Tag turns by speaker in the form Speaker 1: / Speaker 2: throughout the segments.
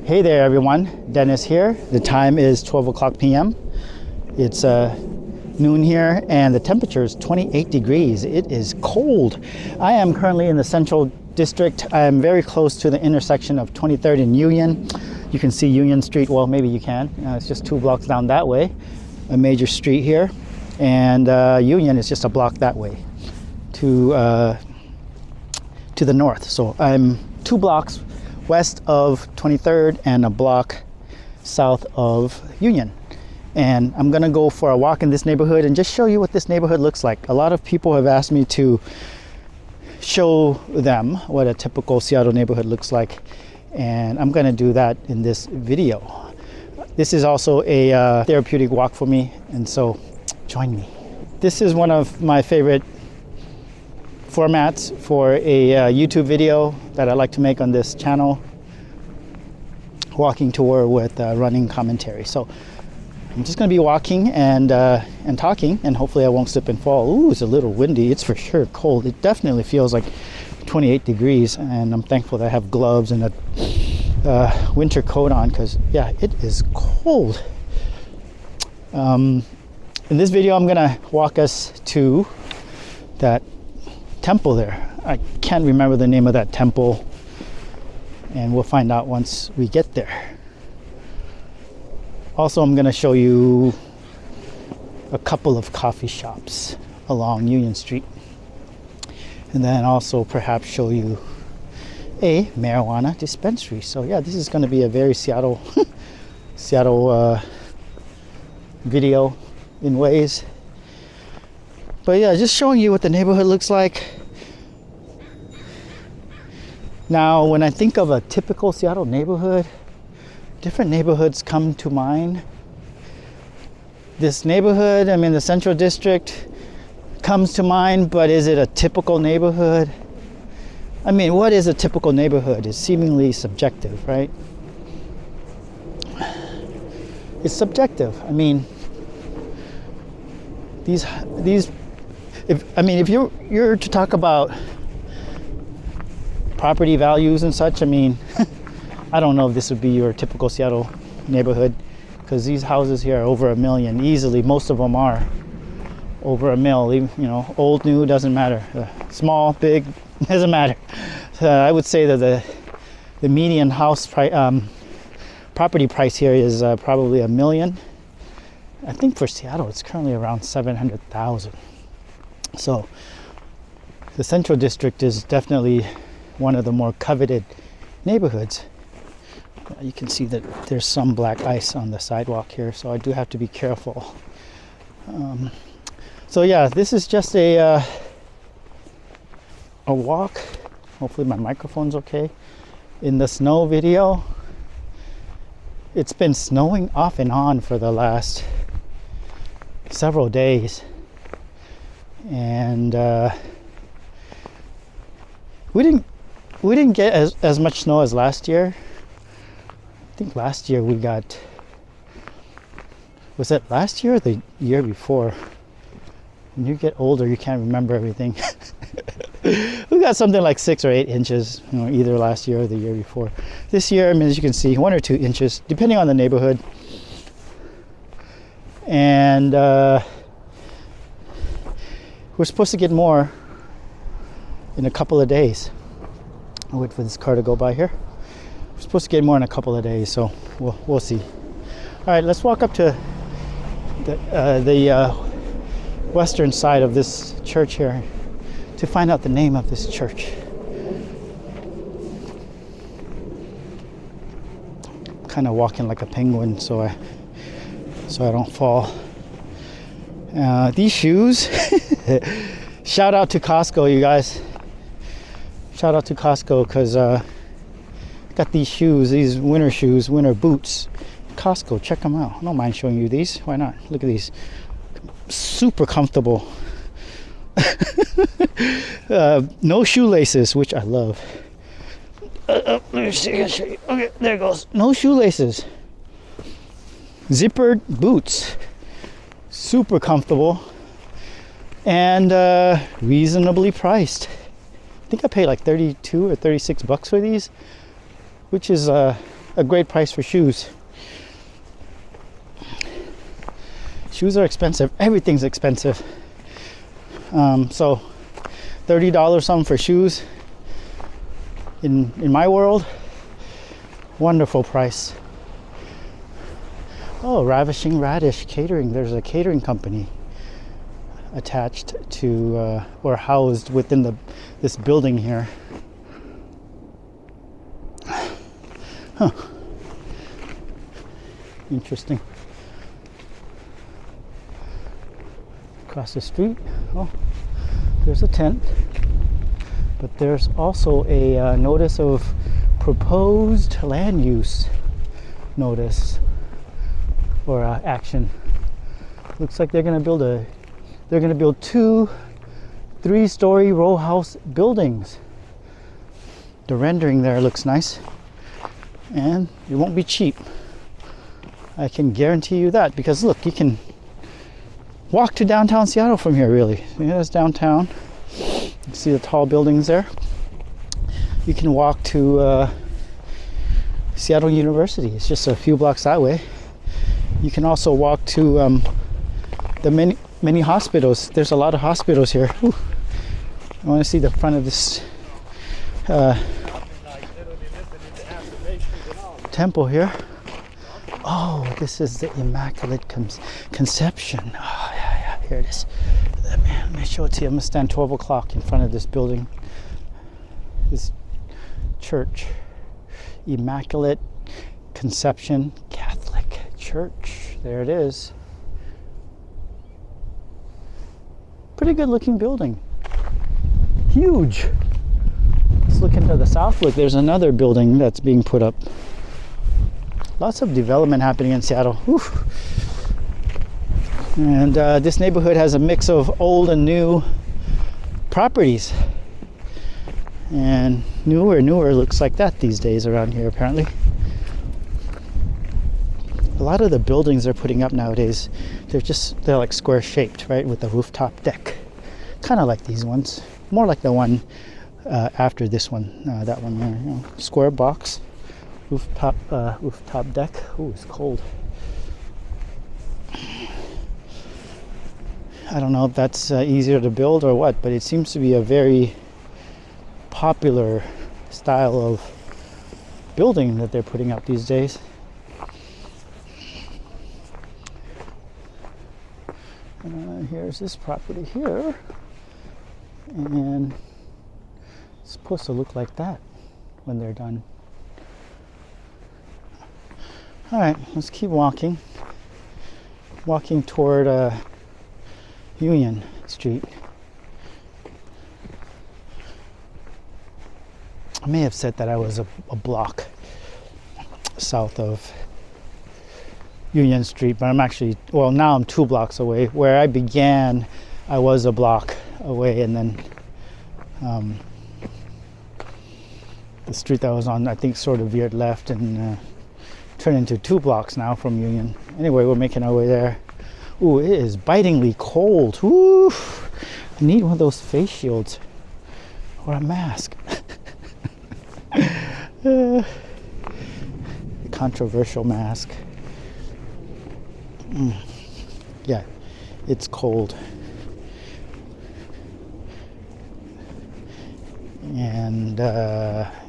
Speaker 1: Hey there everyone, Dennis here. The time is 12 o'clock p.m. It's noon here and the temperature is 28 degrees. It is cold. I am currently in the Central District. I am very close to the intersection of 23rd and Union. You can see Union Street. Well, maybe you can. It's just 2 blocks down that way. A major street here. And Union is just a block that way to the north. So I'm 2 blocks west of 23rd and a block south of Union. And I'm gonna go for a walk in this neighborhood and just show you what this neighborhood looks like. A lot of people have asked me to show them what a typical Seattle neighborhood looks like, and I'm gonna do that in this video. This is also a therapeutic walk for me, and so join me. This is one of my favorite formats for a YouTube video that I like to make on this channel, walking tour with running commentary. So I'm just going to be walking and talking, and hopefully I won't slip and fall. Ooh, it's a little windy. It's for sure cold. It definitely feels like 28 degrees, and I'm thankful that I have gloves and a winter coat on, because yeah, it is cold. In this video I'm gonna walk us to that temple there. I can't remember the name of that temple, and we'll find out once we get there. Also, I'm going to show you a couple of coffee shops along Union Street, and then also perhaps show you a marijuana dispensary. So yeah, this is going to be a very Seattle video in ways. But yeah, just showing you what the neighborhood looks like. Now, when I think of a typical Seattle neighborhood, different neighborhoods come to mind. This neighborhood, I mean the Central District, comes to mind, but is it a typical neighborhood? I mean, what is a typical neighborhood? It's seemingly subjective, right? It's subjective. I mean, if you're to talk about property values and such, I mean, I don't know if this would be your typical Seattle neighborhood, because these houses here are over $1 million easily. Most of them are over $1 million. You know, old, new, doesn't matter. Small, big, doesn't matter. I would say that the median house property price here is probably $1 million. I think for Seattle, it's currently around $700,000. So the Central District is definitely one of the more coveted neighborhoods. You can see that there's some black ice on the sidewalk here, so I do have to be careful. So yeah, this is just a walk. Hopefully my microphone's okay. In the snow video, it's been snowing off and on for the last several days, and we didn't get as much snow as last year. I think last year we got, was it last year or the year before? When you get older, you can't remember everything. We got something like 6 or 8 inches, you know, either last year or the year before. This year, I mean, as you can see, 1 or 2 inches, depending on the neighborhood. And we're supposed to get more in a couple of days. I'll wait for this car to go by here. We're supposed to get more in a couple of days, so we'll see. All right, let's walk up to the western side of this church here to find out the name of this church. I'm kind of walking like a penguin, so I don't fall. These shoes, shout out to Costco, you guys. Shout out to Costco, because got these shoes, these winter shoes, winter boots. Costco, check them out. I don't mind showing you these. Why not? Look at these. Super comfortable. No shoelaces, which I love. Let me see. I can show you. Okay, there it goes. No shoelaces. Zippered boots. Super comfortable. And reasonably priced. I think I paid like 32 or 36 bucks for these, which is a great price for shoes. Shoes are expensive. Everything's expensive. So $30 something for shoes in my world, wonderful price. Oh, Ravishing Radish Catering. There's a catering company attached to or housed within this building here. Huh. Interesting. Across the street, oh, there's a tent, but there's also a notice of proposed land use notice or action. Looks like they're going to build 2 3-story row house buildings. The rendering there looks nice, and it won't be cheap. I can guarantee you that, because look, you can walk to downtown Seattle from here, really. Yeah, that's downtown. You see the tall buildings there. You can walk to Seattle University. It's just a few blocks that way. You can also walk to the many hospitals. There's a lot of hospitals here. Ooh. I want to see the front of this temple here. Oh, this is the Immaculate Conception. Oh, yeah, here it is. Let me show it to you. I'm going to stand 12 o'clock in front of this building. This church. Immaculate Conception Catholic Church. There it is. Pretty good looking building. Huge. Let's look into the south. Look, there's another building that's being put up. Lots of development happening in Seattle. Whew. And this neighborhood has a mix of old and new properties. And newer looks like that these days around here, apparently. A lot of the buildings they're putting up nowadays, they're like square shaped, right, with a rooftop deck. Kind of like these ones. More like the one after this one, that one there. You know, square box, rooftop deck. Oh, it's cold. I don't know if that's easier to build or what, but it seems to be a very popular style of building that they're putting up these days. Here's this property here, and it's supposed to look like that when they're done. All right, let's keep walking toward Union Street. I may have said that I was a block south of Union Street, but I'm actually, well, now I'm 2 blocks away. Where I began, I was a block away, and then the street that I was on, I think, sort of veered left and turned into 2 blocks now from Union. Anyway, we're making our way there. Ooh, it is bitingly cold. Ooh, I need one of those face shields or a mask. Controversial mask. Yeah, it's cold. And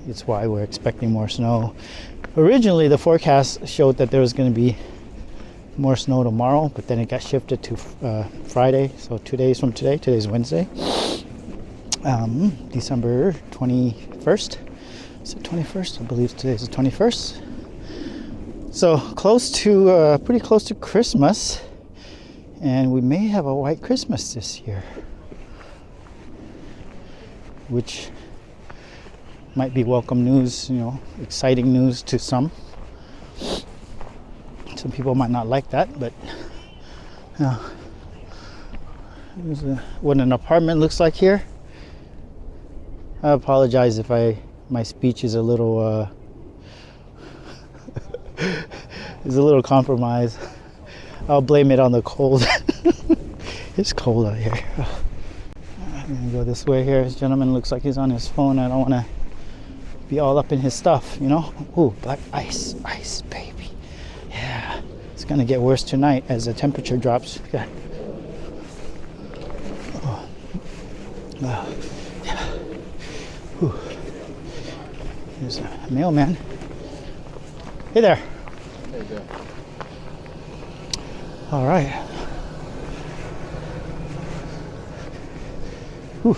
Speaker 1: it's why we're expecting more snow. Originally, the forecast showed that there was going to be more snow tomorrow, but then it got shifted to Friday. So 2 days from today. Today's Wednesday. December 21st. Is it 21st? I believe today's the 21st. So pretty close to Christmas, and we may have a white Christmas this year, which might be welcome news, exciting news to some. Some people might not like that, but what an apartment looks like here. I apologize if my speech is a little compromised. I'll blame it on the cold. It's cold out here. I'm gonna go this way here. This gentleman looks like he's on his phone. I don't want to be all up in his stuff, you know. Ooh, black ice, ice, baby. Yeah, it's gonna get worse tonight as the temperature drops. Okay. Oh. Oh. Yeah. Whew. There's a mailman. Hey there.
Speaker 2: Hey there.
Speaker 1: All right. Whew.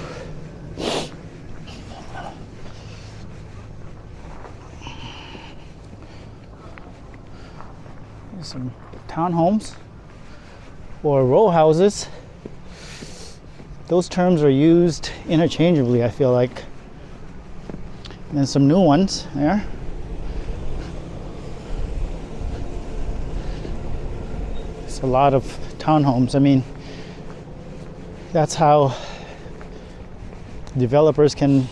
Speaker 1: There's some townhomes or row houses. Those terms are used interchangeably, I feel like. And then some new ones there. It's a lot of townhomes. I mean, that's how developers can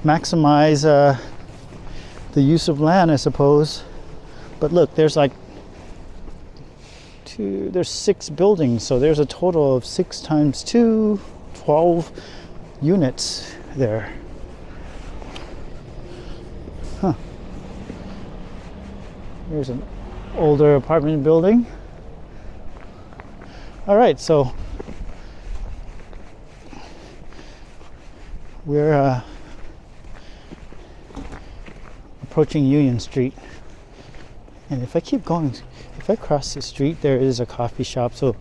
Speaker 1: maximize the use of land, I suppose. But look, there's like there's 6 buildings, so there's a total of 6 times 2, 12 units there. Huh. Here's an older apartment building. All right, so we're approaching Union Street, and if I keep going, if I cross the street, there is a coffee shop, so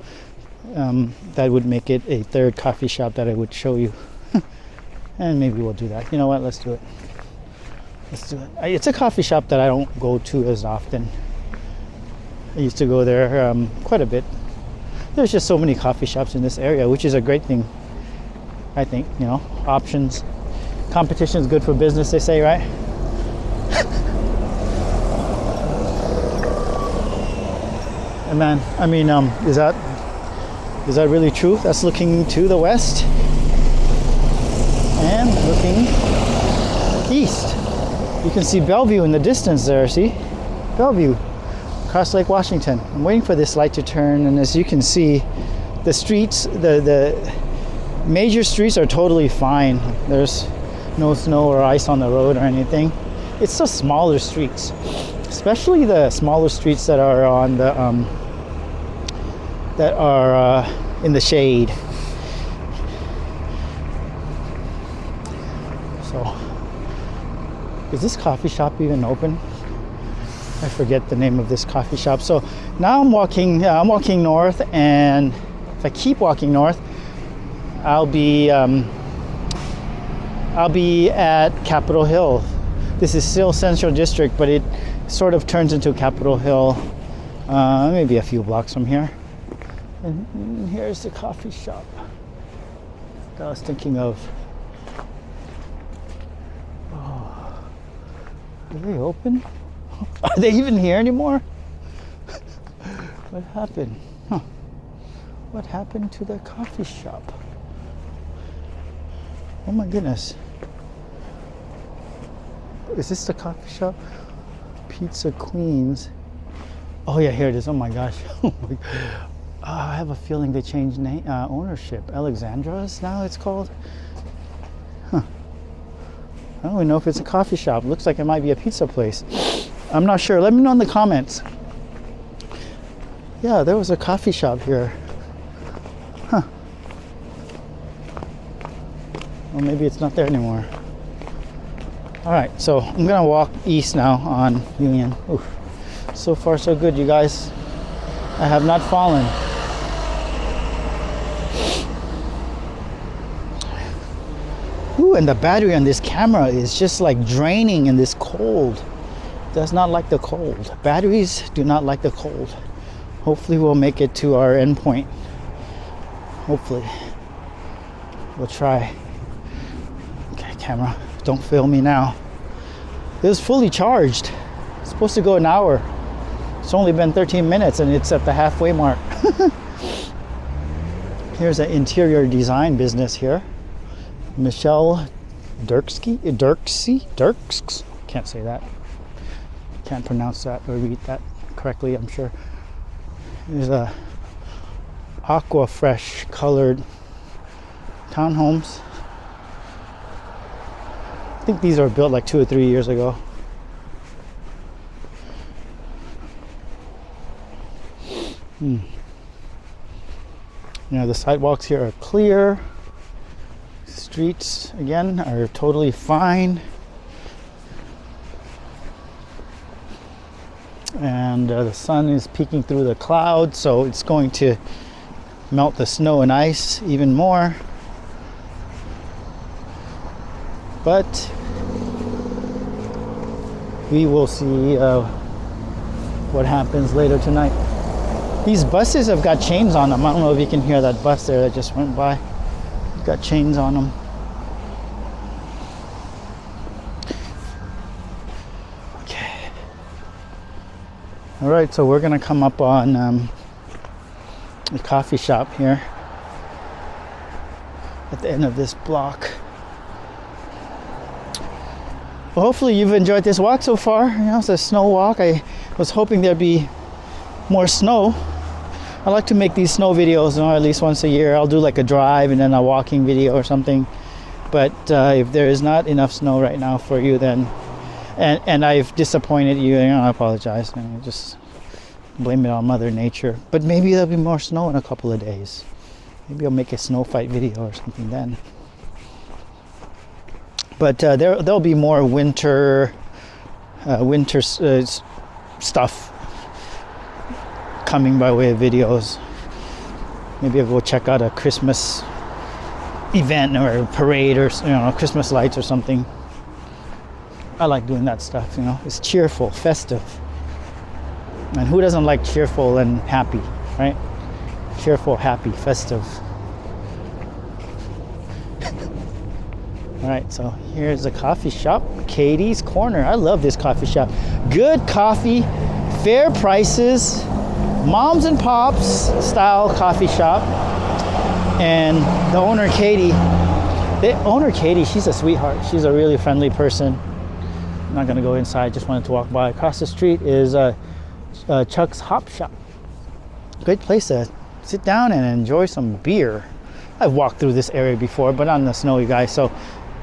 Speaker 1: that would make it a 3rd coffee shop that I would show you. And maybe we'll do that. You know what, let's do it. Let's do it. It's a coffee shop that I don't go to as often. I used to go there quite a bit. There's just so many coffee shops in this area, which is a great thing, I think. You know, options. Competition is good for business, they say, right? And man, I mean, is that really true? That's looking to the west and looking east. You can see Bellevue in the distance there. See, Bellevue, across Lake Washington. I'm waiting for this light to turn, and as you can see, the streets, the major streets are totally fine. There's no snow or ice on the road or anything. It's the smaller streets, especially the smaller streets that are on the in the shade. So, is this coffee shop even open? I forget the name of this coffee shop. So now I'm walking north, and if I keep walking north, I'll be at Capitol Hill. This is still Central District, but it sort of turns into Capitol Hill, maybe a few blocks from here. And here's the coffee shop that I was thinking of. Oh, are they open? Are they even here anymore? What happened? Huh. What happened to the coffee shop? Oh my goodness. Is this the coffee shop? Pizza Queens. Oh yeah, here it is. Oh my gosh. Oh my. I have a feeling they changed ownership. Alexandra's now it's called. Huh. I don't even know if it's a coffee shop. Looks like it might be a pizza place. I'm not sure. Let me know in the comments. Yeah, there was a coffee shop here. Huh. Well, maybe it's not there anymore. All right, so I'm gonna walk east now on Union. Ooh, so far so good, you guys. I have not fallen. Ooh, and the battery on this camera is just like draining in this cold. Does not like the cold. Batteries do not like the cold. Hopefully we'll make it to our endpoint. Hopefully. We'll try. Okay, camera, don't fail me now. It was fully charged. It's supposed to go an hour. It's only been 13 minutes and it's at the halfway mark. Here's an interior design business here. Michelle Dirks? Can't say that. Can't pronounce that or read that correctly, I'm sure. There's a aqua fresh colored townhomes. think these were built like 2 or 3 years ago. You know, the sidewalks here are clear. Streets, again, are totally fine. And the sun is peeking through the clouds, so it's going to melt the snow and ice even more. But we will see what happens later tonight. These buses have got chains on them. I don't know if you can hear that bus there that just went by. It's got chains on them. Okay. All right, so we're gonna come up on a coffee shop here at the end of this block. Well, hopefully you've enjoyed this walk so far. You know, it's a snow walk. I was hoping there'd be more snow. I like to make these snow videos, you know, at least once a year. I'll do like a drive and then a walking video or something. But if there is not enough snow right now for you, then and I've disappointed you, I apologize. I just blame it on Mother Nature. But maybe there'll be more snow in a couple of days. Maybe I'll make a snow fight video or something then. But there'll be more winter stuff coming by way of videos. Maybe I'll go check out a Christmas event or a parade or, you know, Christmas lights or something. I like doing that stuff, you know. It's cheerful, festive. And who doesn't like cheerful and happy, right? Cheerful, happy, festive. All right, so here's a coffee shop, Katie's Corner. I love this coffee shop. Good coffee, fair prices, moms and pops style coffee shop. And the owner, Katie, she's a sweetheart. She's a really friendly person. I'm not gonna go inside, just wanted to walk by. Across the street is Chuck's Hop Shop. Great place to sit down and enjoy some beer. I've walked through this area before, but not in the snow, you guys, so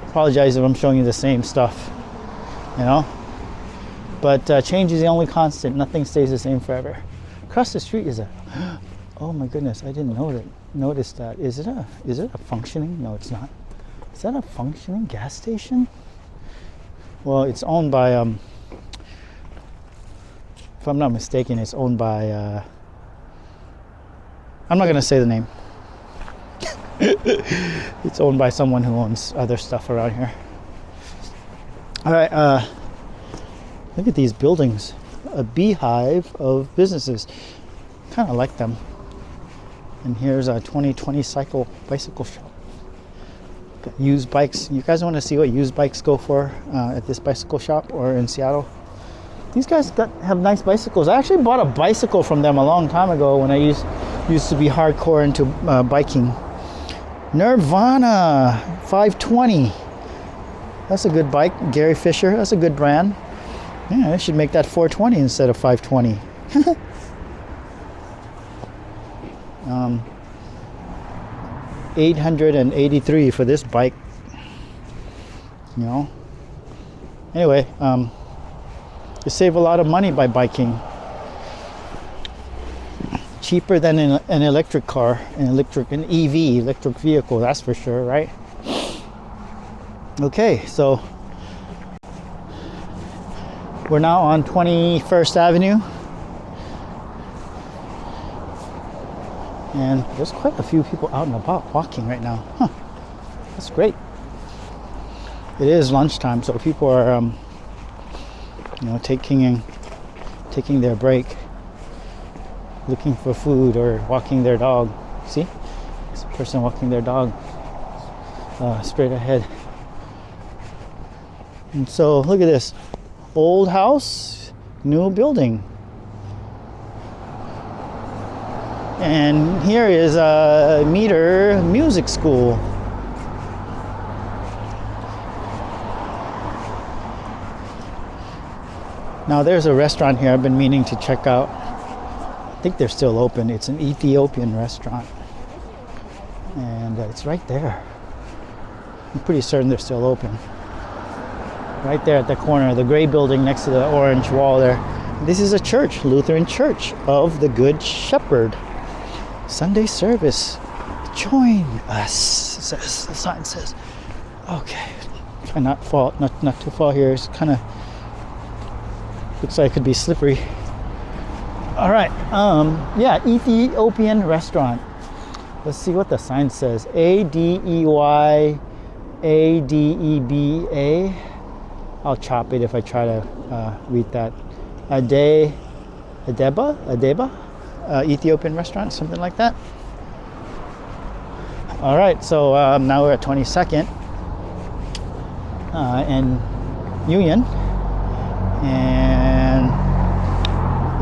Speaker 1: apologize if I'm showing you the same stuff, you know. But change is the only constant. Nothing stays the same forever. Across the street is a, oh my goodness, I didn't notice that. Is it a functioning? No, it's not. Is that a functioning gas station? Well, it's owned by, if I'm not mistaken, it's owned by, I'm not gonna say the name. It's owned by someone who owns other stuff around here. All right, look at these buildings. A beehive of businesses. Kind of like them. And here's a 2020 bicycle shop. Got used bikes. You guys want to see what used bikes go for at this bicycle shop or in Seattle? These guys have nice bicycles. I actually bought a bicycle from them a long time ago when I used to be hardcore into biking. Nirvana 520. That's a good bike. Gary Fisher. That's a good brand. Yeah, I should make that 420 instead of 520. $883 for this bike. You know. Anyway, you save a lot of money by biking. Cheaper than an electric car, an EV, electric vehicle, that's for sure, right? Okay, so we're now on 21st Avenue. And there's quite a few people out and about walking right now. Huh, that's great. It is lunchtime, so people are, you know, taking their break, looking for food or walking their dog. See? There's a person walking their dog straight ahead. And so look at this. Old house, new building. And here is a Meter Music School. Now there's a restaurant here I've been meaning to check out. I think they're still open. It's an Ethiopian restaurant. And it's right there. I'm pretty certain they're still open. right there at the corner, the gray building next to the orange wall there. This is a church, Lutheran Church of the Good Shepherd. Sunday service. Join us, says the sign says. Okay, try not to fall here. It's kind of looks like it could be slippery. All right, yeah, Ethiopian restaurant. Let's see what the sign says. Adeyadeba. I'll chop it if I try to read that. Adeba, Ethiopian restaurant, something like that. All right, so now we're at 22nd and Union, and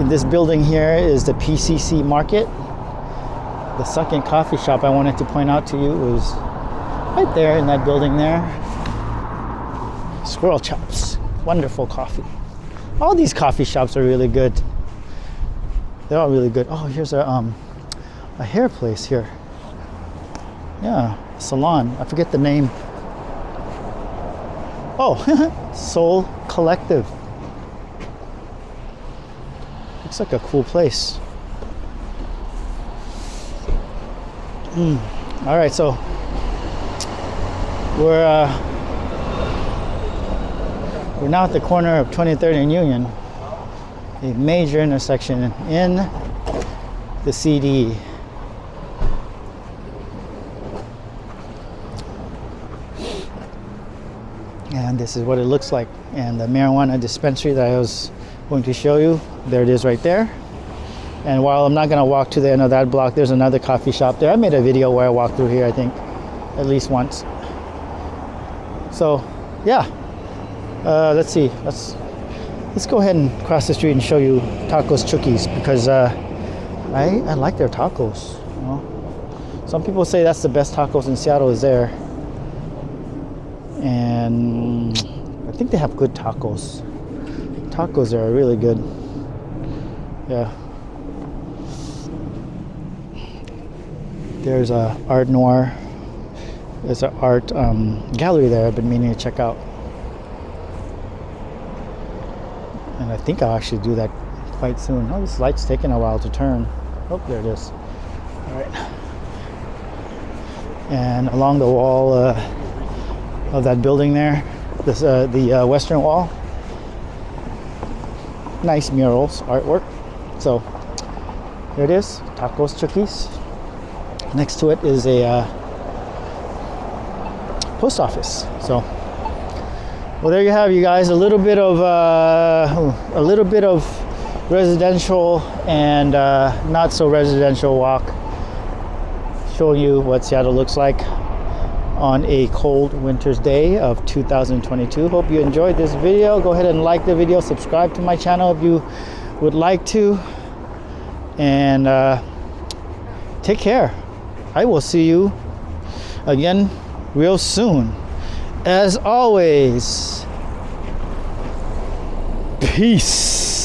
Speaker 1: in this building here is the PCC Market. The second coffee shop I wanted to point out to you was right there in that building there. Squirrel Chops, wonderful coffee. All these coffee shops are really good. They're all really good. Oh, here's a hair place here. Yeah, salon. I forget the name. Oh, Soul Collective. Looks like a cool place. All right, so we're now at the corner of 23rd and Union, a major intersection in the CD. And this is what it looks like. And the marijuana dispensary that I was going to show you, there it is right there. And while I'm not going to walk to the end of that block, there's another coffee shop there. I made a video where I walked through here, I think, at least once. So, yeah. Let's see. Let's go ahead and cross the street and show you Tacos Chukis, because I like their tacos. You know? Some people say that's the best tacos in Seattle is there. And I think they have good tacos. Tacos there are really good. Yeah. There's a Art Noir. There's an art gallery there I've been meaning to check out. And I think I'll actually do that quite soon. Oh, this light's taking a while to turn. Oh, there it is. All right. And along the wall of that building there, this the western wall, nice murals, artwork. So here it is, Tacos Chukis. Next to it is a post office. So, well, there you have, you guys, a little bit of residential and not so residential walk, showing you what Seattle looks like on a cold winter's day of 2022. Hope you enjoyed this video. Go ahead and like the video, subscribe to my channel if you would like to, and take care. I will see you again real soon. As always, peace.